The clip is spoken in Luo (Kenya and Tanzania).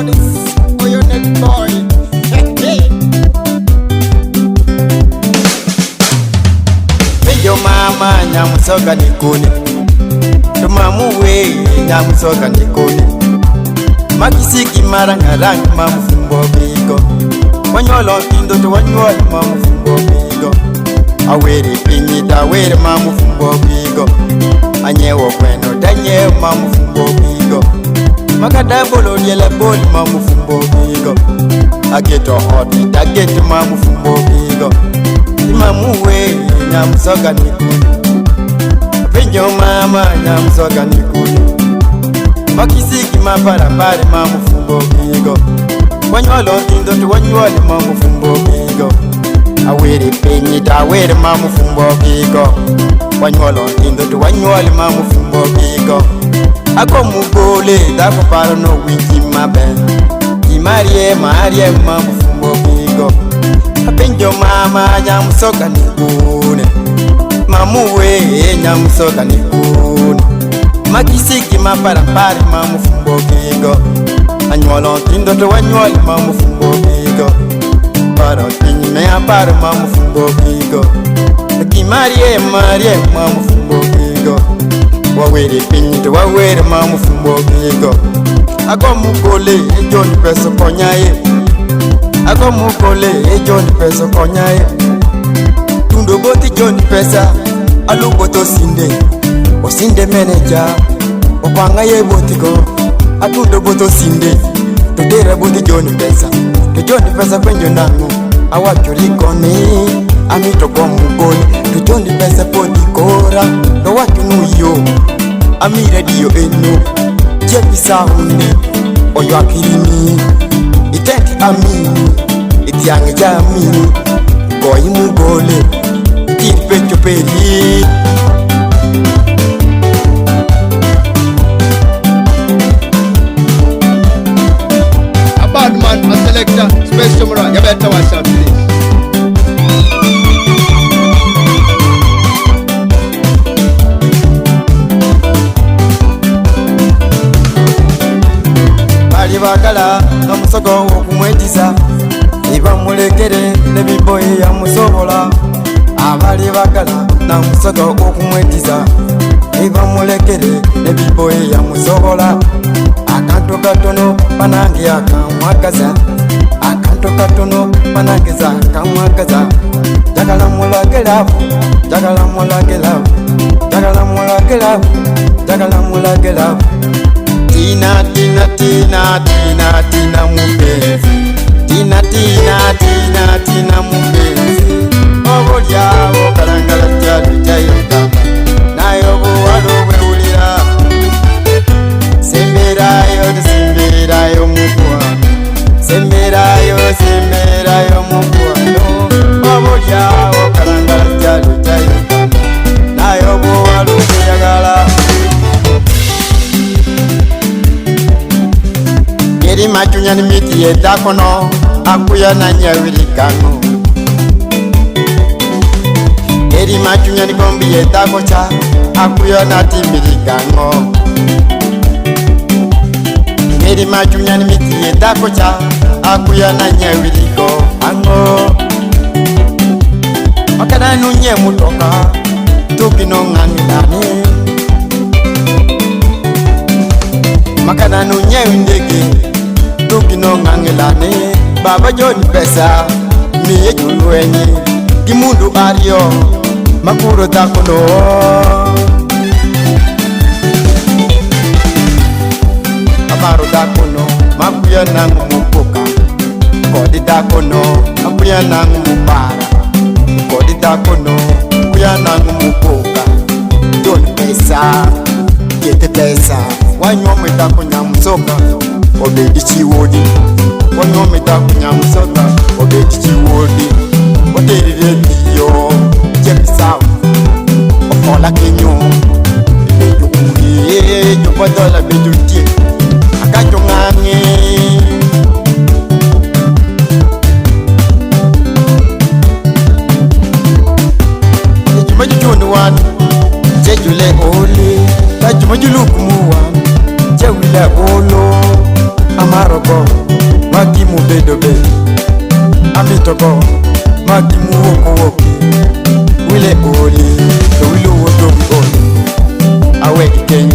this for your next boy. Yo mama nyamusoga nikuni, tumamu we nyamusoga nikuni. Makisiki marangarang mamufumbo bigo, wanyolo kindo to wanyolo mamufumbo bigo. Awere pinyita awere mamufumbo bigo, anyewo kweno danye mamufumbo bigo. Makadabolo yele boli mamufumbo bigo, ageto hoti dageto mamufumbo bigo. Imamu we nyamusoga nikuni, penyo mama nyamusoga nikuni. Makisiki maparapare mamufumbo bigo, wanyolo kindo to wanyolo mamufumbo bigo. Awere penyita awere mamufumbo bigo, wanyolo kindo to wanyolo mamufumbo bigo. Ako mugole dako paro no winji mabe, imarie marie mamufumbo bigo. Penjo mama nyamusoga nikune, mamu we nyamusoga nikune. Makisiki maparapare mamufumbo bigo, anyolo kindo to wanyolo mamufumbo bigo. Paro pinyi me aparo mamufumbo bigo, kimarie marie mamufumbo bigo. Wawere pinyi to wawere mamufumbo bigo. Ako mukole ejoni peso konyaye, ako mukole ejoni peso konyaye. Tundo boti joni pesa, aluboto sinde, osinde manager. Okwanga ye botigo, atundo boto sinde, tudere boti joni pesa. Tujoni pesa penjo nangu, awachulikoni, amito kwa mugoni. Tujoni pesa podi kora, no watu nuyo, amire diyo eno. Jepi sahune, oyo akirimi, iteti amini, itiange jamini. Koi mugole, tirpecho peri. Man, a selector, special Mura, you better watch out please. Bali bagala namusogo okumwetiza, iba mulekere nebiboyi ya musobola. Abali bagala namusogo okumwetiza, iba mulekere nebiboyi ya musobola. Akanto katono panange akamwagaza, akanto katono panangeza akamwagaza. Jagala mulagelavu, jagala mulagelavu, jagala mulagelavu, jagala mulagelavu. Tina tina tina tina tina mupenzi, tina tina tina tina mupenzi. Obolya okalangala kyalo kyayogamba, nayo buwalo bwewulira. Semberayo semberayo mukwano, semberayo semberayo mukwano. Obolya okalangala kyalo kyayogamba, nayo buwalo bweyagala. Eri machunya ni miti yedakono, akuya na nyawirikano. Eri machunya ni kombi yedakocha, akuya na timirikano. Eri machunya ni miti yedakocha, akuya na nyawiriko ango. Makana nunye mutoka, tukino ngangilani. Makana nunye ndege, tukino ngangilani. Baba joni pesa, miye juluenyi. Gimundu ario, makuro takono. Amaro dakono, makuya nangu mupoka. Kodi dakono, makuya nangu mupara. Kodi dakono, kuya nangu mupoka. Joni pesa, yete pesa. Wanyome dako nyamusoka, obedi chiwodi. Wanyome dako nyamusoka, obedi chiwodi. Oderi rediyo, jepi sawa, ofola kenyo. Bejo kuri, jo padola bejo tie, akajo ngange. Jejuma jujono wani, jejule ole. Jejuma julukumu wani, jewile olo. Amarogo Magimu bedobe Amitogo Magimu woko woki Wile oli To wilo wodo wi oli Awe kikenya